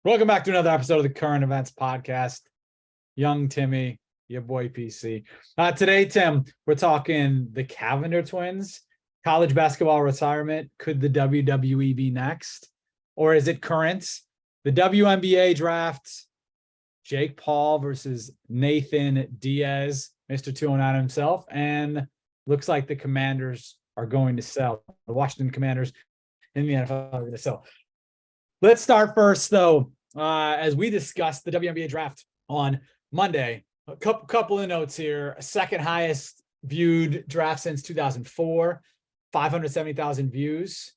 Welcome back to another episode of the Current Events Podcast. Young Timmy, your boy PC. Today, Tim, we're talking the Cavinder twins, college basketball retirement. Could the WWE be next? Or is it current? The WNBA draft, Jake Paul versus Nathan Diaz, Mr. 209 himself. And looks like the Commanders are going to sell. The Washington Commanders in the NFL are going to sell. Let's start first, though. As we discussed the WNBA draft on Monday, a couple of notes here. Second highest viewed draft since 2004, 570,000 views.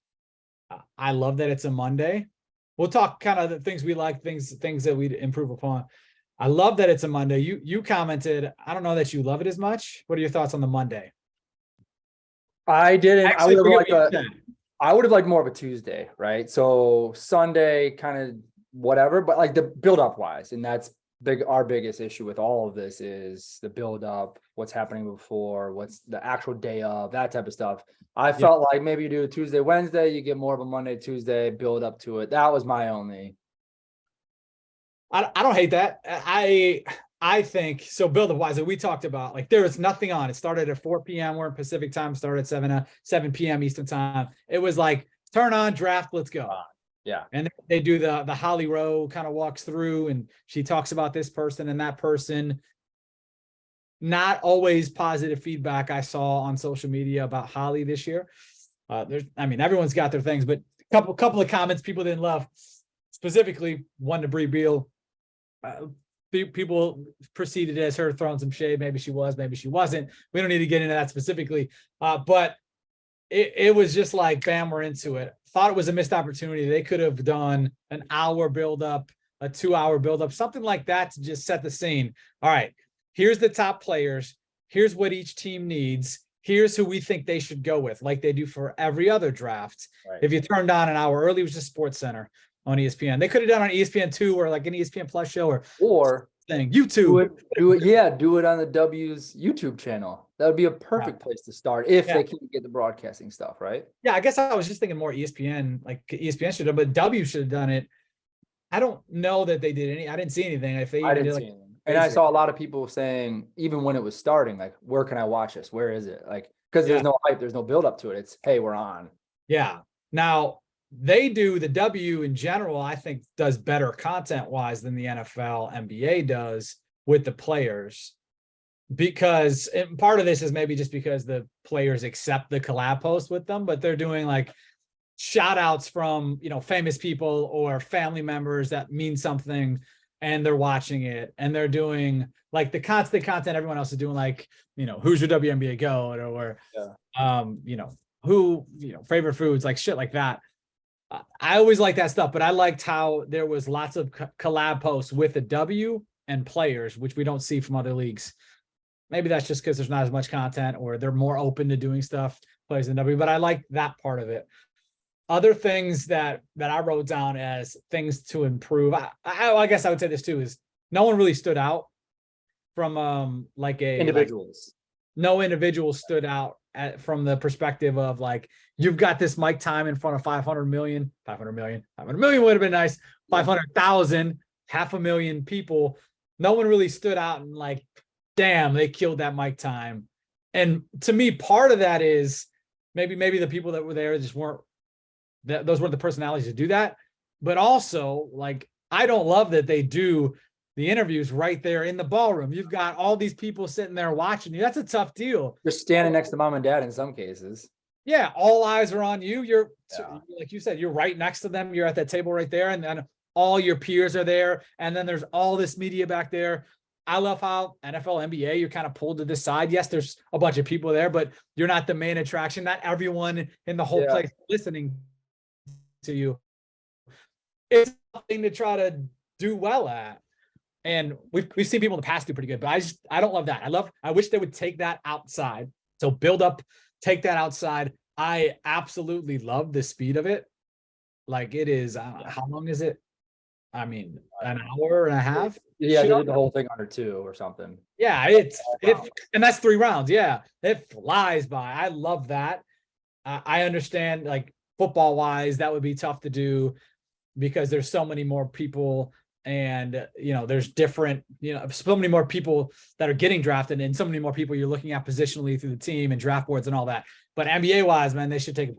I love that it's a Monday. We'll talk kind of the things we like, things that we'd improve upon. I love that it's a Monday. You commented, I don't know that you love it as much. What are your thoughts on the Monday? I didn't. I would have liked more of a Tuesday, right? So Sunday, kind of whatever, but like the build up wise, and that's our biggest issue with all of this is the build up, what's happening before, what's the actual day of, that type of stuff. I felt like maybe you do a Tuesday, Wednesday, you get more of a Monday, Tuesday build up to it. That was my only. I don't hate that. I think so. Build up wise, we talked about like there was nothing on. It started at 4 p.m. We're in Pacific time. Started at 7 p.m. Eastern time. It was like turn on draft. Let's go. Yeah. And they do the Holly Rowe kind of walks through and she talks about this person and that person. Not always positive feedback I saw on social media about Holly this year. Everyone's got their things, but a couple of comments people didn't love. Specifically, one to Bree Beal. People proceeded as her throwing some shade. Maybe she was, maybe she wasn't. We don't need to get into that specifically. But it was just like, bam, we're into it. Thought it was a missed opportunity. They could have done an hour build-up, a 2-hour build-up, something like that to just set the scene. All right, here's the top players. Here's what each team needs. Here's who we think they should go with, like they do for every other draft. Right. If you turned on an hour early, it was just Sports Center on ESPN. They could have done on ESPN2 or like an ESPN Plus show or thing. YouTube. Do it on the W's YouTube channel. That would be a perfect place to start if they can get the broadcasting stuff, right? Yeah, I guess I was just thinking more ESPN, like ESPN should have, but W should have done it. I don't know that they did any. I didn't see anything. I didn't see anything. And I saw a lot of people saying, even when it was starting, like, where can I watch this? Where is it? Like, because there's no hype, there's no build up to it. It's, hey, we're on. Yeah. Now, they do the W in general, I think, does better content wise than the NFL, NBA does with the players, because and part of this is maybe just because the players accept the collab post with them, but they're doing like shout outs from, famous people or family members that mean something and they're watching it, and they're doing like the constant content everyone else is doing, like, who's your WNBA goat or who, favorite foods, like shit like that. I always like that stuff, but I liked how there was lots of collab posts with the W and players, which we don't see from other leagues. Maybe that's just because there's not as much content or they're more open to doing stuff, players in W, but I like that part of it. Other things that I wrote down as things to improve, I guess I would say this too, is no one really stood out from individuals. No individual stood out from the perspective of like, you've got this mic time in front of 500 million would have been nice. 500,000, 500,000 people. No one really stood out and like, damn, they killed that mic time. And to me, part of that is maybe the people that were there just those weren't the personalities to do that. But also, like, I don't love that they do the interviews right there in the ballroom. You've got all these people sitting there watching you. That's a tough deal. You're standing next to mom and dad in some cases. Yeah, all eyes are on you. You're like you said, you're right next to them. You're at that table right there, and then all your peers are there, and then there's all this media back there. I love how NFL, NBA, you're kind of pulled to the side. Yes, there's a bunch of people there, but you're not the main attraction. Not everyone in the whole place listening to you. It's something to try to do well at. And we've seen people in the past do pretty good, but I don't love that. I wish they would take that outside. So build up, take that outside. I absolutely love the speed of it. Like it is, how long is it? I mean, an hour and a half. Yeah, they did the whole thing under 2 or something. Yeah, and that's 3 rounds. Yeah, it flies by. I love that. I understand, like, football wise, that would be tough to do. because there's so many more people, and there's different, so many more people that are getting drafted, and so many more people you're looking at positionally through the team and draft boards and all that. But NBA wise, man, they should take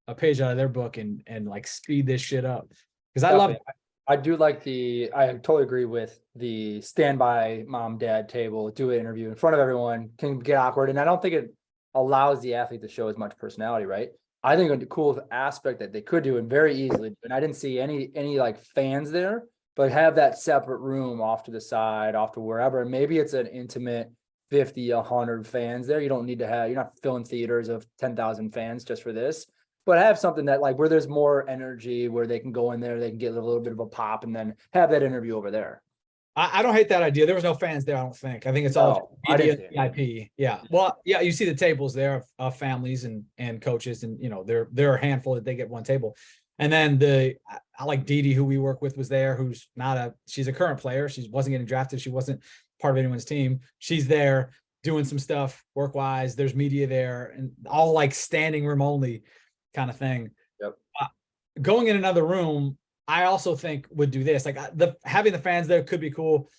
a page out of their book and like speed this shit up, because I love it. I totally agree with the standby mom dad table, do an interview in front of everyone, can get awkward, and I don't think it allows the athlete to show as much personality, right? I think a cool aspect that they could do, and very easily, and I didn't see any like fans there, but have that separate room off to the side, off to wherever, and maybe it's an intimate 50, 100 fans there. You don't need to have, you're not filling theaters of 10,000 fans just for this, but have something that like where there's more energy, where they can go in there, they can get a little bit of a pop, and then have that interview over there. I don't hate that idea. There was no fans there, I don't think. I think it's all media VIP. Yeah. Well, yeah, you see the tables there of families and coaches, and there are a handful that they get one table. And then I like Dee, who we work with, was there, who's she's a current player. She wasn't getting drafted. She wasn't part of anyone's team. She's there doing some stuff work-wise. There's media there, and all like standing room only kind of thing. Yep. Going in another room, I also think would do this. Like having the fans there could be cool.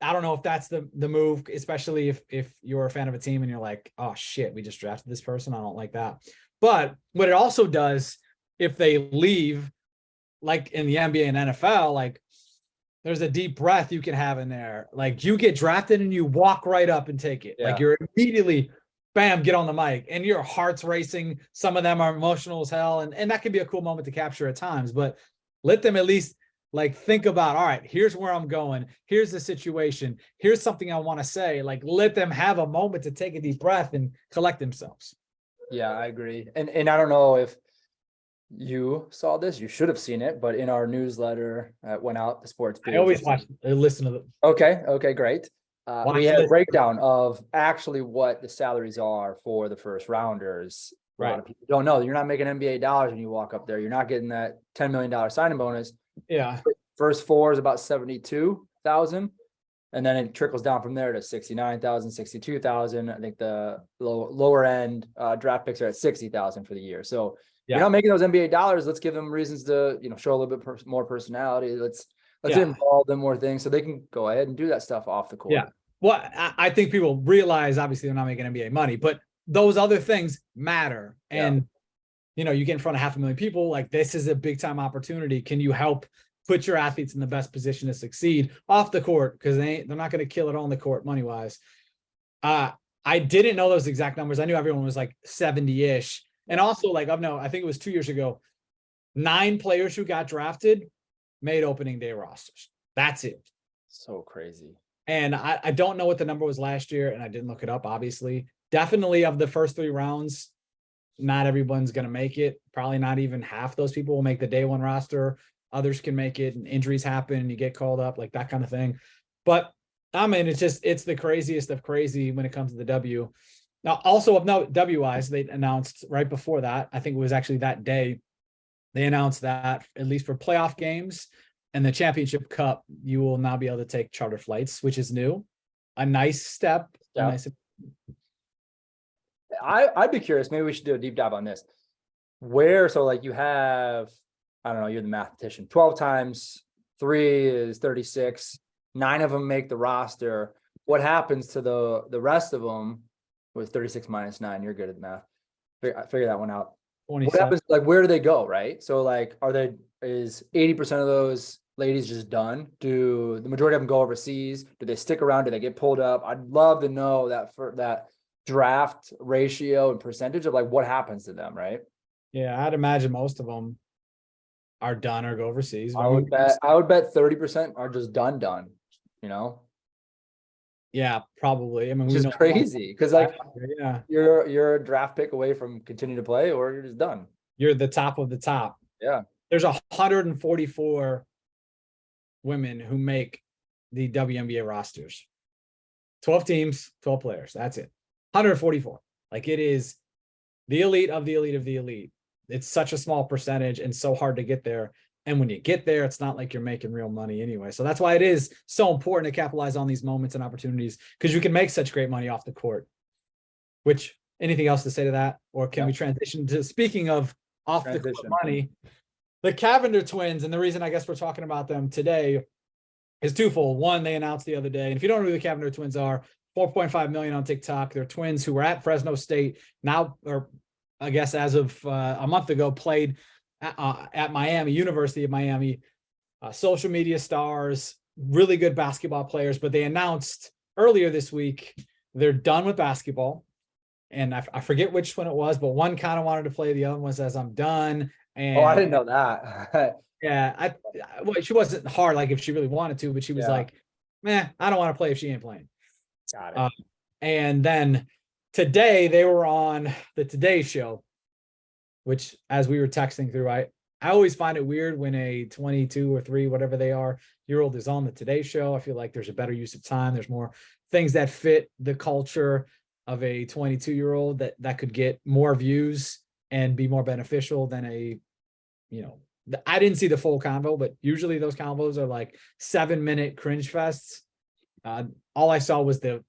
I don't know if that's the move, especially if you're a fan of a team and you're like, oh shit, we just drafted this person. I don't like that. But what it also does, if they leave, like in the NBA and NFL, like there's a deep breath you can have in there. Like you get drafted and you walk right up and take it. Yeah. Like you're immediately, bam, get on the mic, and your heart's racing. Some of them are emotional as hell. And that can be a cool moment to capture at times, but let them at least like think about, all right, here's where I'm going. Here's the situation. Here's something I want to say. Like let them have a moment to take a deep breath and collect themselves. Yeah, I agree. And I don't know if you saw this, you should have seen it, but in our newsletter that went out, the sports page. I always listen to them. Okay, great. We had a breakdown of actually what the salaries are for the first rounders. Right. A lot of people don't know. You're not making NBA dollars when you walk up there. You're not getting that $10 million signing bonus. Yeah. First four is about 72,000. And then it trickles down from there to 69,000, 62,000. I think the lower end draft picks are at 60,000 for the year. So you're not making those NBA dollars. Let's give them reasons to, show a little bit more personality. Let's involve them more things so they can go ahead and do that stuff off the court. Yeah. Well, I think people realize, obviously, they're not making NBA money, but those other things matter. And, you get in front of 500,000 people, like this is a big time opportunity. Can you help put your athletes in the best position to succeed off the court? Because they're not going to kill it on the court money wise. I didn't know those exact numbers. I knew everyone was like 70-ish. And also I think it was 2 years ago, 9 players who got drafted made opening day rosters. That's it. So crazy. And I don't know what the number was last year, and I didn't look it up, obviously. Definitely of the first 3 rounds, not everyone's going to make it. Probably not even half those people will make the day one roster. Others can make it, and injuries happen, and you get called up, like that kind of thing. But I mean, it's the craziest of crazy when it comes to the W. Now, also of note, W-wise, they announced right before that, I think it was actually that day, they announced that at least for playoff games and the championship cup, you will now be able to take charter flights, which is new. A nice step. Yeah. I'd be curious. Maybe we should do a deep dive on this. So you have, I don't know, you're the mathematician. 12 times 3 is 36. 9 of them make the roster. What happens to the rest of them with 36 minus 9? You're good at math. Figure that one out. 27. What happens? Like, where do they go? Right. So is 80% of those ladies just done? Do the majority of them go overseas? Do they stick around? Do they get pulled up? I'd love to know that for that draft ratio and percentage of what happens to them, right? Yeah, I'd imagine most of them are done or go overseas. I would bet 30% are just done. Yeah, probably. I mean, which is crazy because you're a draft pick away from continuing to play, or you're just done. You're the top of the top. Yeah. There's 144 women who make the WNBA rosters. 12 teams, 12 players. That's it. 144. Like, it is the elite of the elite of the elite. It's such a small percentage and so hard to get there. And when you get there, it's not like you're making real money anyway. So that's why it is so important to capitalize on these moments and opportunities, because you can make such great money off the court. Which, anything else to say to that? Or can we transition to, speaking of off the court money, the Cavinder twins, and the reason I guess we're talking about them today is twofold. One, they announced the other day, and if you don't know who the Cavinder twins are, 4.5 million on TikTok. They're twins who were at Fresno State now, or I guess as of a month ago, played at Miami, University of Miami. Social media stars, really good basketball players, but they announced earlier this week they're done with basketball. And I forget which one it was, but one kind of wanted to play, the other one says, I'm done. And I didn't know that. yeah, well, she wasn't hard like if she really wanted to, but she was like, man, I don't want to play if she ain't playing. Got it. And then today they were on the Today Show, which as we were texting through, I always find it weird when a 22 or 3, whatever they are, year old is on the Today Show. I feel like there's a better use of time. There's more things that fit the culture of a 22-year-old that could get more views and be more beneficial than a, I didn't see the full convo, but usually those convos are like 7-minute cringe fests. All I saw was the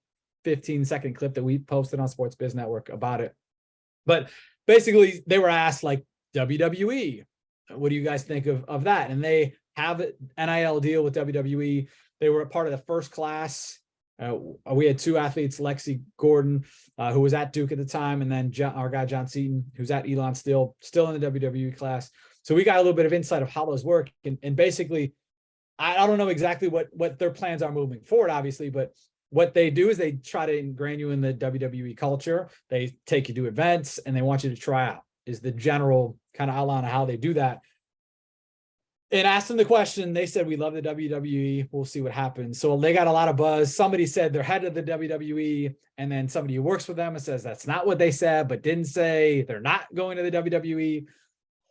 15-second clip that we posted on Sports Biz Network about it. But basically they were asked like, WWE, what do you guys think of that? And they have an NIL deal with WWE. They were a part of the first class. We had 2 athletes, Lexi Gordon, who was at Duke at the time, and then our guy John Seaton, who's at Elon still in the WWE class. So we got a little bit of insight of how those work. And basically, I don't know exactly what their plans are moving forward, obviously, but what they do is they try to ingrain you in the WWE culture. They take you to events and they want you to try out, is the general kind of outline of how they do that. And asked them the question, they said, we love the WWE. We'll see what happens. So they got a lot of buzz. Somebody said they're head of the WWE. And then somebody who works with them and says, that's not what they said, but didn't say they're not going to the WWE.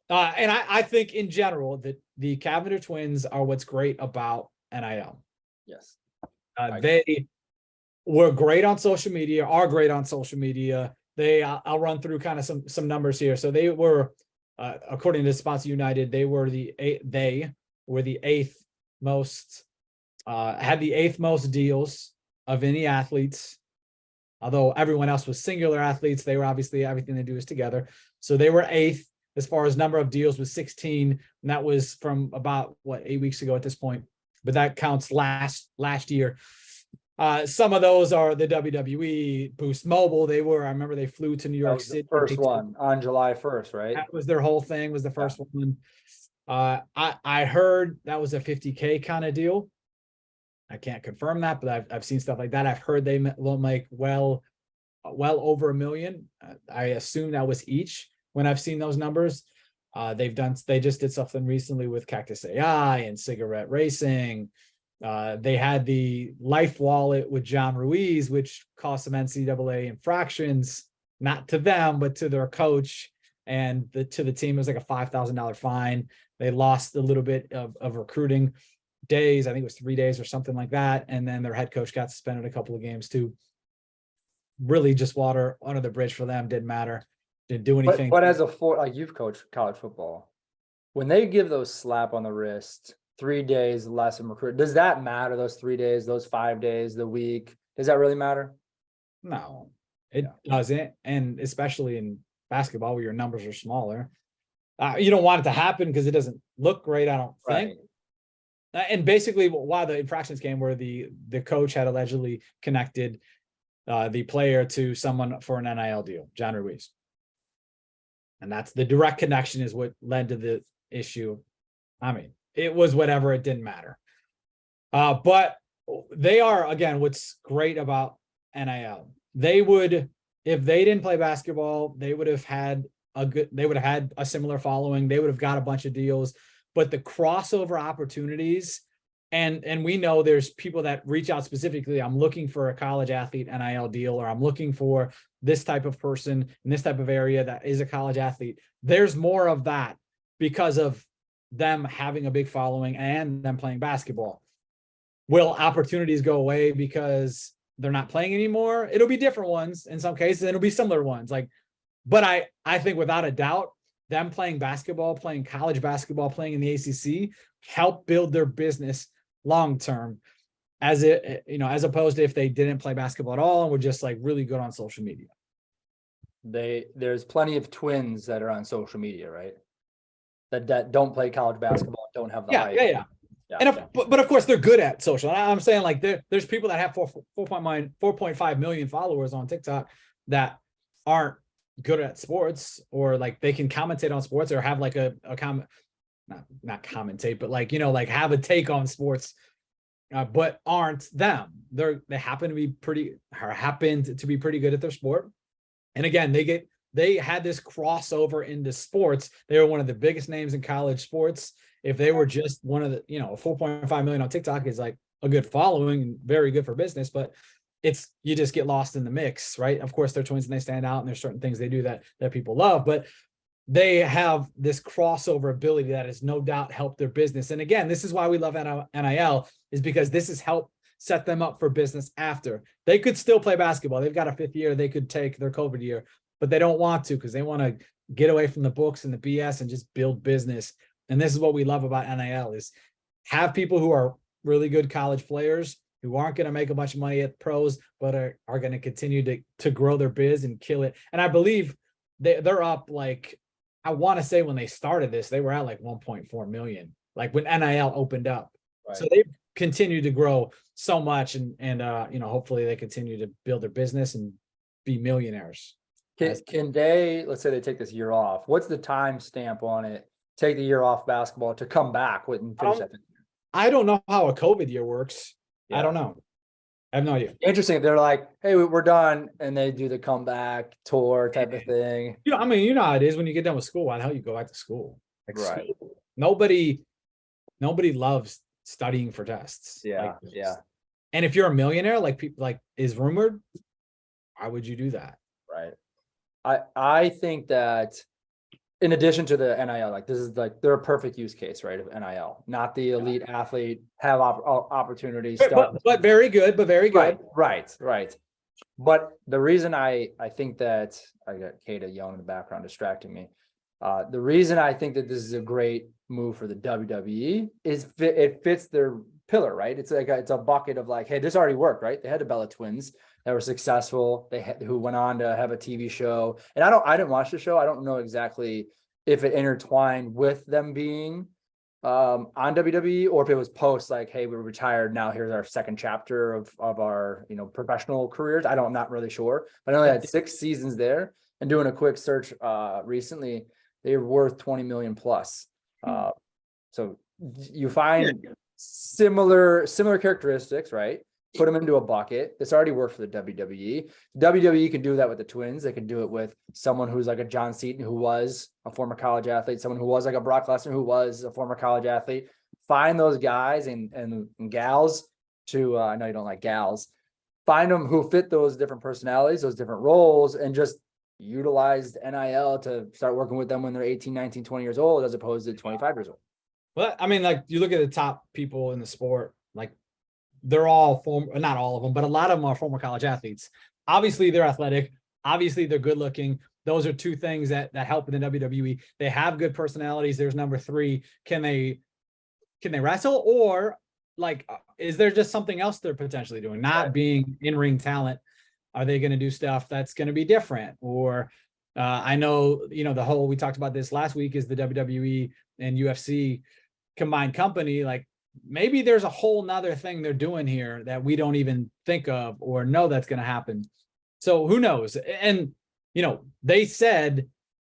And I think in general that the Cavinder twins are what's great about NIL. Yes. They were great on social media, are great on social media. I'll run through kind of some numbers here. So they were, according to Sponsor United, they were the 8th most, had the 8th most deals of any athletes. Although everyone else was singular athletes, they were obviously, everything they do is together. So they were 8th as far as number of deals with 16. And that was from about 8 weeks ago at this point, but that counts last year. Some of those are the WWE Boost Mobile. I remember they flew to New York City. The first one on July 1st, right? That was their whole thing, was the first one. I heard that was a $50K kind of deal. I can't confirm that, but I've seen stuff like that. I've heard they will make well over $1 million. I assume that was each when I've seen those numbers. They just did something recently with Cactus AI and Cigarette Racing. They had the Life Wallet with John Ruiz, which cost some NCAA infractions, not to them, but to their coach and to the team. It was like a $5,000 fine. They lost a little bit of recruiting days. I think it was 3 days or something like that. And then their head coach got suspended a couple of games too. Really just water under the bridge for them. Didn't matter. Didn't do anything. But as you've coached college football, when they give those slap on the wrist, 3 days less in recruit, does that matter? Those 3 days, those 5 days, the week, does that really matter? No, it doesn't. And especially in basketball where your numbers are smaller, you don't want it to happen because it doesn't look great, I don't think. And basically why the infractions came where the coach had allegedly connected the player to someone for an NIL deal, John Ruiz. And that's the direct connection is what led to the issue. I mean, it was whatever, it didn't matter. But they are, again, what's great about NIL. They would, if they didn't play basketball, they would have had a similar following. They would have got a bunch of deals, but the crossover opportunities, and we know there's people that reach out specifically, I'm looking for a college athlete NIL deal, or I'm looking for this type of person in this type of area that is a college athlete. There's more of that because of them having a big following and them playing basketball. Will opportunities go away because they're not playing anymore? It'll be different ones in some cases, and it'll be similar ones. But I think without a doubt, them playing basketball, playing college basketball, playing in the ACC, help build their business long term, as opposed to if they didn't play basketball at all and were just really good on social media. There's plenty of twins that are on social media, right? that don't play college basketball, don't have the hype. Yeah. But of course they're good at social. And I'm saying like there's people that have 4.5 million followers on TikTok that aren't good at sports, or like they can commentate on sports or have like a comment, not commentate, but like, like have a take on sports, but aren't them. They happen to be pretty good at their sport. And again, they had this crossover into sports. They were one of the biggest names in college sports. If they were just one of the, 4.5 million on TikTok is like a good following and very good for business, but you just get lost in the mix, right? Of course, they're twins and they stand out, and there's certain things they do that people love, but they have this crossover ability that has no doubt helped their business. And again, this is why we love NIL, is because this has helped set them up for business after. They could still play basketball. They've got a 5th year. They could take their COVID year, but they don't want to, because they want to get away from the books and the BS and just build business. And this is what we love about NIL, is have people who are really good college players who aren't going to make a bunch of money at pros, but are going to continue to grow their biz and kill it. And I believe they're up, like, I want to say when they started this, they were at like 1.4 million, like when NIL opened up. Right. So they've continued to grow so much, and hopefully they continue to build their business and be millionaires. Can they, let's say they take this year off, what's the time stamp on it? Take the year off basketball to come back with and finish that. I don't know how a COVID year works. Yeah. I don't know. I have no idea. Interesting. They're like, hey, we're done. And they do the comeback tour type of thing. I mean, you know how it is when you get done with school. Why the hell you go back to school? Like, right. School, nobody loves studying for tests. Yeah. And if you're a millionaire, like people like is rumored, why would you do that? Right. I think that in addition to the NIL, like this is like they're a perfect use case, right, of NIL. Not the elite athlete have opportunities, but very good, right. But the reason I think that I got Kata yelling in the background distracting me. The reason I think that this is a great move for the WWE is it fits their pillar, right? It's like it's a bucket of like, hey, this already worked, right? They had the Bella twins that were successful. Who went on to have a TV show, and I didn't watch the show. I don't know exactly if it intertwined with them being on WWE or if it was post like, hey, we're retired now. Here's our second chapter of our professional careers. I'm not really sure, but I know they had 6 seasons there. And doing a quick search recently, they were worth 20 million plus. So you find similar characteristics, right? Put them into a bucket. This already worked for the WWE. WWE can do that with the twins. They can do it with someone who's like a John Seaton, who was a former college athlete, someone who was like a Brock Lesnar, who was a former college athlete. Find those guys and gals to, I know you don't like gals, find them who fit those different personalities, those different roles, and just utilize NIL to start working with them when they're 18, 19, 20 years old, as opposed to 25 years old. Well, I mean, like you look at the top people in the sport, like they're all not all of them, but a lot of them are former college athletes. Obviously they're athletic. Obviously they're good looking. Those are 2 things that help in the WWE. They have good personalities. There's number 3. Can they wrestle, or like, is there just something else they're potentially doing? Not being in-ring talent. Are they going to do stuff that's going to be different? Or I know, the whole, we talked about this last week, is the WWE and UFC combined company. Like, maybe there's a whole nother thing they're doing here that we don't even think of or know that's going to happen. So who knows? And, they said,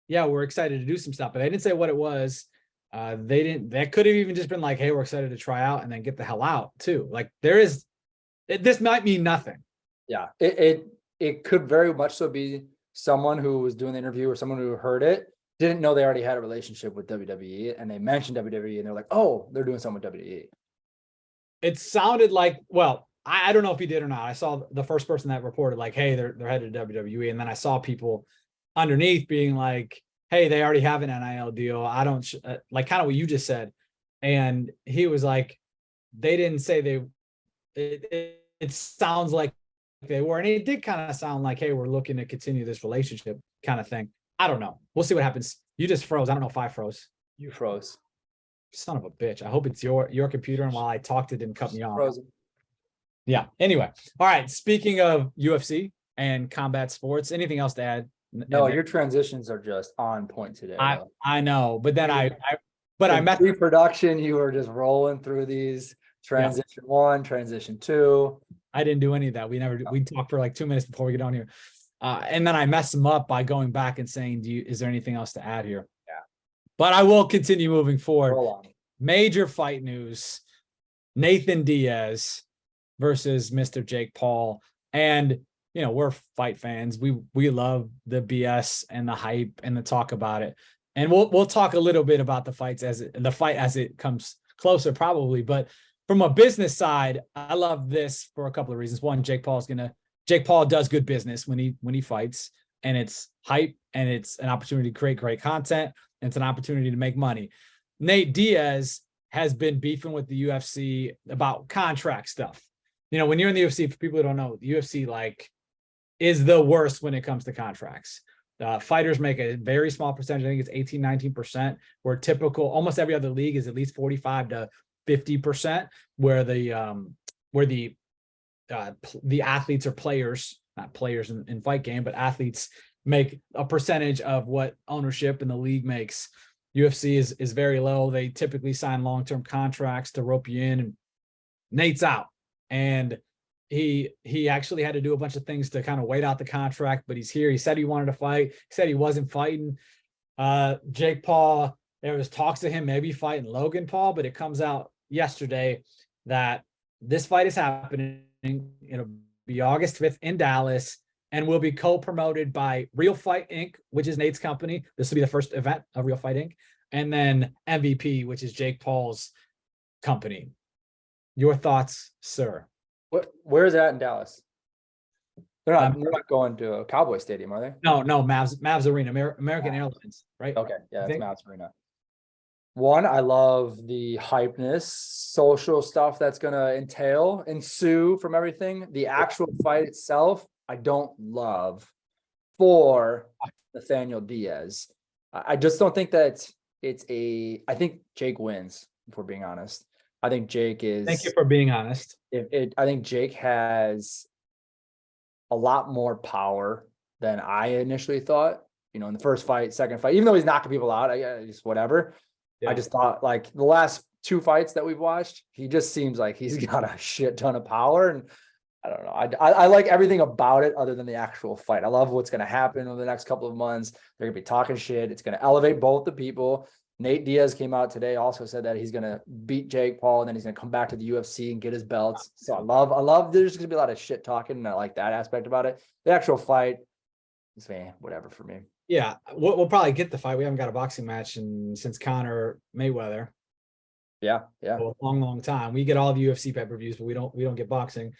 yeah, we're excited to do some stuff, but they didn't say what it was. That could have even just been like, hey, we're excited to try out and then get the hell out too. Like this might mean nothing. Yeah. It could very much so be someone who was doing the interview or someone who heard it, didn't know they already had a relationship with WWE, and they mentioned WWE and they're like, oh, they're doing something with WWE. It sounded like, well, I don't know if he did or not. I saw the first person that reported like, hey, they're headed to WWE. And then I saw people underneath being like, hey, they already have an NIL deal. I don't like kind of what you just said. And he was like, they didn't say it sounds like they were. And it did kind of sound like, hey, we're looking to continue this relationship kind of thing. I don't know. We'll see what happens. You just froze. I don't know if I froze. You froze. Son of a bitch. I hope it's your computer, and while I talked, it didn't cut me off. Frozen. Yeah. Anyway. All right. Speaking of UFC and combat sports, anything else to add? No, your transitions are just on point today. I know. But then But I In met pre-production, you were just rolling through these transition 1, transition 2. I didn't do any of that. We talked for like 2 minutes before we get on here. And then I messed them up by going back and saying, is there anything else to add here? Yeah. But I will continue moving forward. Roll on. Major fight news. Nathan Diaz versus Mr. Jake Paul. And, we're fight fans. We love the BS and the hype and the talk about it. And we'll talk a little bit about the fight as it comes closer, probably. But from a business side, I love this for a couple of reasons. One, Jake Paul does good business when he fights, and it's hype, and it's an opportunity to create great content, and it's an opportunity to make money. Nate Diaz has been beefing with the UFC about contract stuff. When you're in the UFC, for people who don't know, the UFC is the worst when it comes to contracts. Fighters make a very small percentage. I think it's 18, 19%, where typical, almost every other league is at least 45 to 50%, where the athletes or players, not players in fight game, but athletes make a percentage of what ownership in the league makes. UFC is very low. They typically sign long-term contracts to rope you in, and Nate's out. And he actually had to do a bunch of things to kind of wait out the contract, but he's here. He said he wanted to fight. He said he wasn't fighting. Jake Paul, there was talks of him maybe fighting Logan Paul, but it comes out yesterday that this fight is happening. It'll be August 5th in Dallas, and will be co-promoted by Real Fight Inc., which is Nate's company. This will be the first event of Real Fight Inc., and then MVP, which is Jake Paul's company. Your thoughts, sir? Where is that in Dallas? They're not going to a Cowboy Stadium, are they? No, Mavs Arena, American Airlines, right? Okay, yeah, it's Mavs Arena. One, I love the hypeness, social stuff that's going to ensue from everything. The actual fight itself, I don't love for Nathaniel Diaz. I just don't think that I think Jake wins, if we're being honest. I think Jake is. Thank you for being honest. I think Jake has a lot more power than I initially thought. In the first fight, second fight, even though he's knocking people out, I just whatever. Yeah. I just thought the last 2 fights that we've watched, he just seems like he's got a shit ton of power. And I don't know. I like everything about it other than the actual fight. I love what's going to happen over the next couple of months. They're going to be talking shit. It's going to elevate both the people. Nate Diaz came out today, also said that he's going to beat Jake Paul, and then he's going to come back to the UFC and get his belts. So I love, there's going to be a lot of shit talking, and I like that aspect about it. The actual fight is whatever for me. Yeah, we'll probably get the fight. We haven't got a boxing match since Conor Mayweather. Yeah. For a long time. We get all the UFC pay-per-views, but we don't get boxing.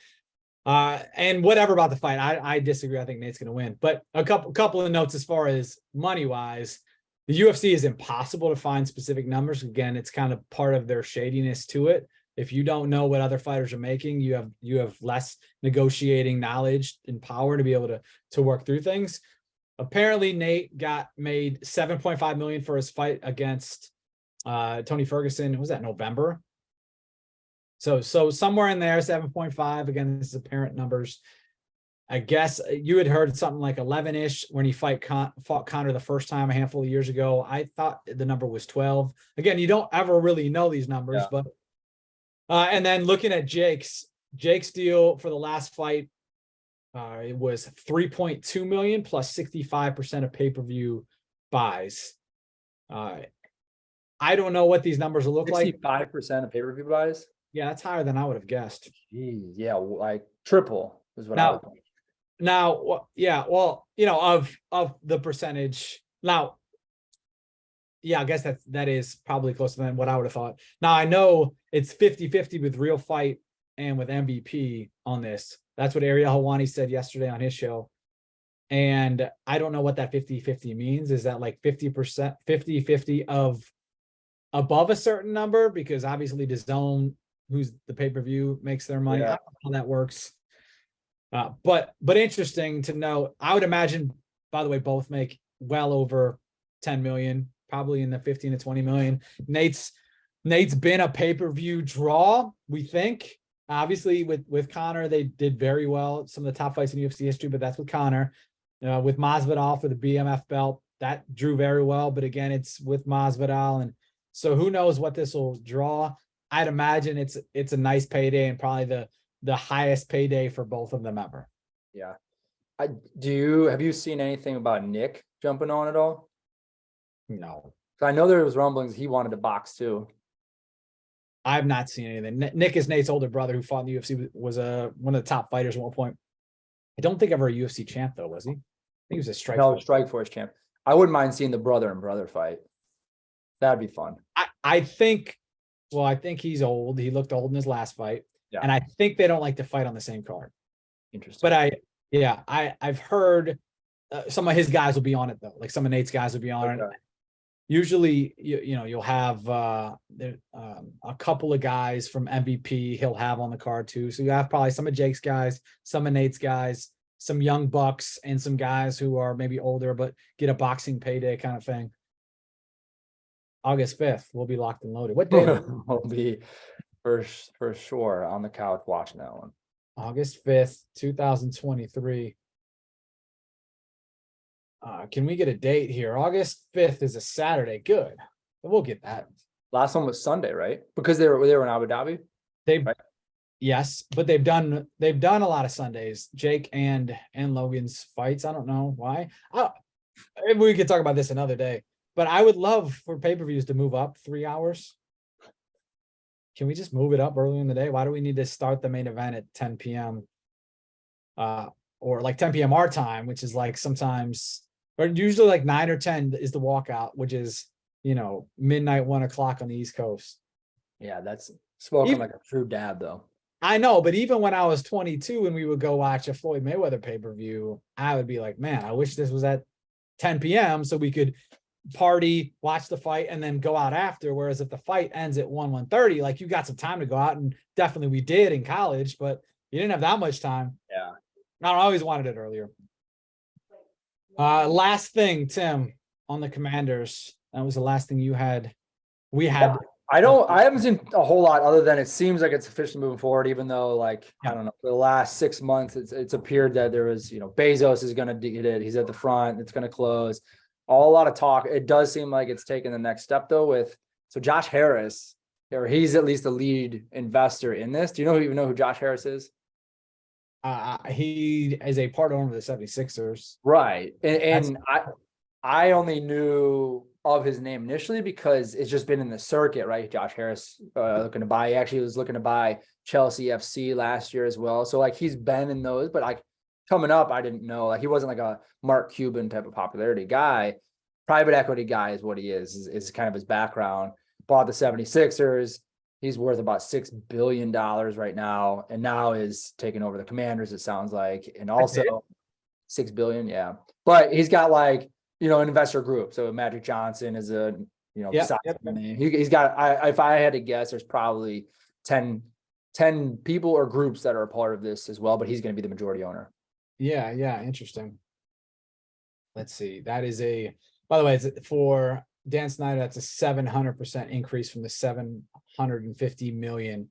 And whatever about the fight, I disagree. I think Nate's going to win. But a couple of notes as far as money-wise. The UFC is impossible to find specific numbers. Again, it's kind of part of their shadiness to it. If you don't know what other fighters are making, you have less negotiating knowledge and power to be able to work through things. Apparently, Nate made $7.5 million for his fight against Tony Ferguson. Was that November? So somewhere in there, 7.5. Again, this is apparent numbers. I guess you had heard something like 11-ish when he fought Conor the first time a handful of years ago. I thought the number was 12. Again, you don't ever really know these numbers, but and then looking at Jake's deal for the last fight, it was 3.2 million plus 65% of pay-per-view buys. I don't know what these numbers will look like. 65% of pay-per-view buys? Yeah, that's higher than I would have guessed. Jeez, yeah, like triple is what I would think. Now, yeah, well, of the percentage. Now, yeah, I guess that is probably closer than what I would have thought. Now, I know it's 50-50 with Real Fight and with MVP on this. That's what Ariel Helwani said yesterday on his show. And I don't know what that 50-50 means. Is that like 50%, 50-50 of above a certain number? Because obviously DAZN, who's the pay-per-view, makes their money. I don't know how that works. But interesting to know. I would imagine, by the way, both make well over 10 million, probably in the 15 to 20 million. Nate's been a pay-per-view draw, we think. Obviously, with Conor, they did very well. Some of the top fights in UFC history, but that's with Conor. With Masvidal for the BMF belt, that drew very well. But again, it's with Masvidal, and So who knows what this will draw? I'd imagine it's a nice payday and probably the highest payday for both of them ever. Yeah. Have you seen anything about Nick jumping on at all? No, I know there was rumblings he wanted to box too. I've not seen anything. Nick is Nate's older brother who fought in the UFC, was one of the top fighters at one point. I don't think ever a UFC champ though, was he? I think he was a Strikeforce champ. I wouldn't mind seeing the brother and brother fight. That'd be fun. I think he's old. He looked old in his last fight. Yeah. And I think they don't like to fight on the same card. Interesting. But I've heard some of his guys will be on it though. Like some of Nate's guys will be on it. Usually, you'll have a couple of guys from MVP he'll have on the card too. So you have probably some of Jake's guys, some of Nate's guys, some young bucks, and some guys who are maybe older but get a boxing payday kind of thing. August 5th, we'll be locked and loaded. What day? We'll be for sure on the couch watching that one. August 5th, 2023. Can we get a date here? August 5th is a Saturday. Good. We'll get that. Last one was Sunday, right? Because they were in Abu Dhabi. Yes, but they've done a lot of Sundays. Jake and Logan's fights. I don't know why. Maybe we could talk about this another day. But I would love for pay-per-views to move up 3 hours. Can we just move it up early in the day? Why do we need to start the main event at 10 p.m. Or like 10 p.m. our time, which is like sometimes, or usually like 9 or 10 is the walkout, which is, midnight, 1 o'clock on the East Coast. Yeah, that's spoken like a true dad though. I know, but even when I was 22 and we would go watch a Floyd Mayweather pay-per-view, I would be like, man, I wish this was at 10 p.m. so we could party, watch the fight, and then go out after. Whereas if the fight ends at 1:30, like you got some time to go out, and definitely we did in college, but you didn't have that much time. Yeah. I always wanted it earlier. Last thing, Tim, on the Commanders. That was the last thing you had. We had. Yeah. I haven't seen a whole lot other than it seems like it's officially moving forward, even though I don't know, for the last 6 months, it's appeared that there was, Bezos is going to get it. He's at the front. It's going to close. A lot of talk. It does seem like it's taking the next step though so Josh Harris, or he's at least the lead investor in this. Do you even know who Josh Harris is? He is a part owner of the 76ers. Right. And I only knew of his name initially because it's just been in the circuit, right? Josh Harris looking to buy. He actually was looking to buy Chelsea FC last year as well. So he's been in those, but coming up, I didn't know. He wasn't like a Mark Cuban type of popularity guy. Private equity guy is what he is kind of his background. Bought the 76ers. He's worth about $6 billion right now, and now is taking over the Commanders, it sounds like. And also $6 billion, yeah. But he's got an investor group. So Magic Johnson is a, name. He's got, if I had to guess, there's probably 10 people or groups that are a part of this as well, but he's going to be the majority owner. Yeah, interesting. Let's see. That is by the way, it's for Dan Snyder, that's a 700% increase from the $750 million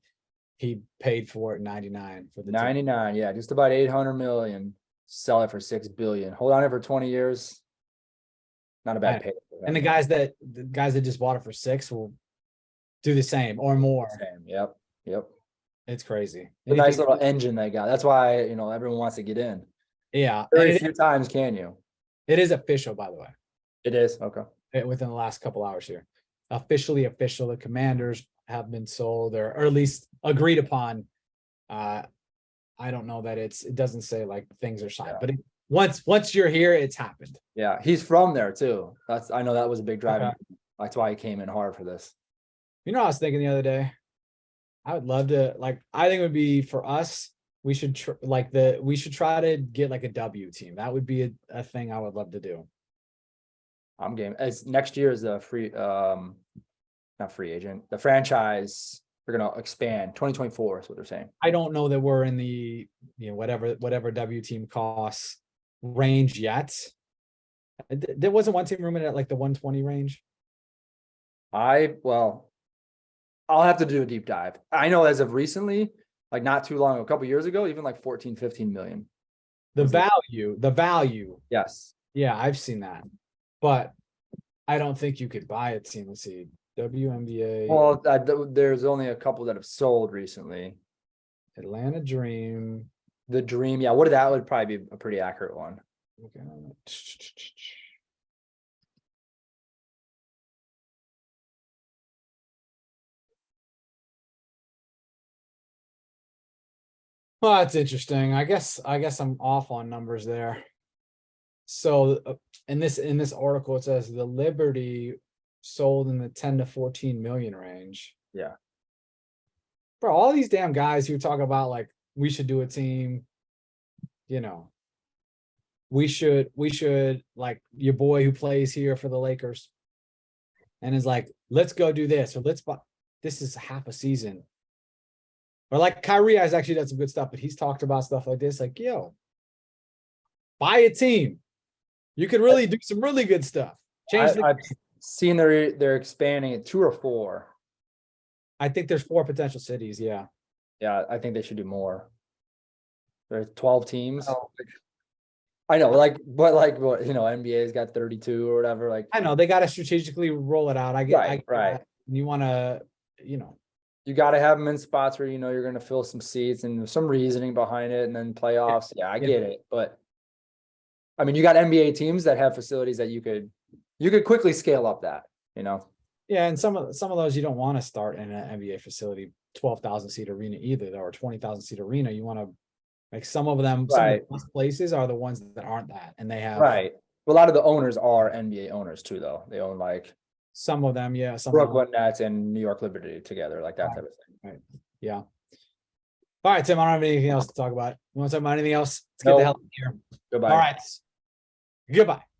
he paid for it 99 for the 99, yeah, just about 800 million. Sell it for $6 billion. Hold on it for 20 years. Not a bad pay. And the guys that just bought it for 6 will do the same or more. Yep. It's crazy. The nice little engine they got. That's why everyone wants to get in. Yeah. Very few times can you. It is official, by the way. It is okay. Within the last couple hours here, officially official. The Commanders have been sold, or at least agreed upon. I don't know that it doesn't say like things are signed, but once you're here, it's happened. Yeah, he's from there too. I know that was a big driving. Okay. That's why he came in hard for this. I was thinking the other day, I would love to I think it would be for us. We should try to get like a W team. That would be a thing I would love to do. I'm game. As next year is the free, not free agent. The franchise, they're gonna expand. 2024 is what they're saying. I don't know that we're in the whatever W team costs range yet. There wasn't one team rooming at like the 120 range. I'll have to do a deep dive. I know as of recently, like not too long, a couple years ago, even like 14, 15 million. The value. Yes. Yeah, I've seen that. But I don't think you could buy a team. Let's see. WNBA. Well, there's only a couple that have sold recently. Atlanta Dream. The Dream, yeah. That would probably be a pretty accurate one. Okay. Well, that's interesting. I guess I'm off on numbers there. So in this article, it says the Liberty sold in the 10 to 14 million range. Yeah. Bro, all these damn guys who talk about like we should do a team, you know, we should like your boy who plays here for the Lakers and is like, let's go do this, or let's buy this is half a season. Or like Kyrie has actually done some good stuff, but he's talked about stuff like this, like, yo, buy a team. You could really do some really good stuff. I've seen they're expanding it 2 or 4. I think there's 4 potential cities. Yeah. Yeah, I think they should do more. There's 12 teams. Oh. I know, but you know, NBA's got 32 or whatever. Like, I know they got to strategically roll it out. I get right. You want to, you know, you got to have them in spots where you know you're going to fill some seats and there's some reasoning behind it, and then playoffs. Yeah, I get it, but I mean, you got NBA teams that have facilities that you could quickly scale up that, you know. Yeah, and some of those you don't want to start in an NBA facility, 12,000 seat arena either, or 20,000 seat arena. You want to like some of them. Some of the best places are the ones that aren't that, and they have Well, a lot of the owners are NBA owners too, though. They own like some of them, yeah. Some Brooklyn Nets and New York Liberty together, like that type of thing. Right. Yeah. All right, Tim. I don't have anything else to talk about. You want to talk about anything else? Let's get the hell out of here. Goodbye. All right. Goodbye.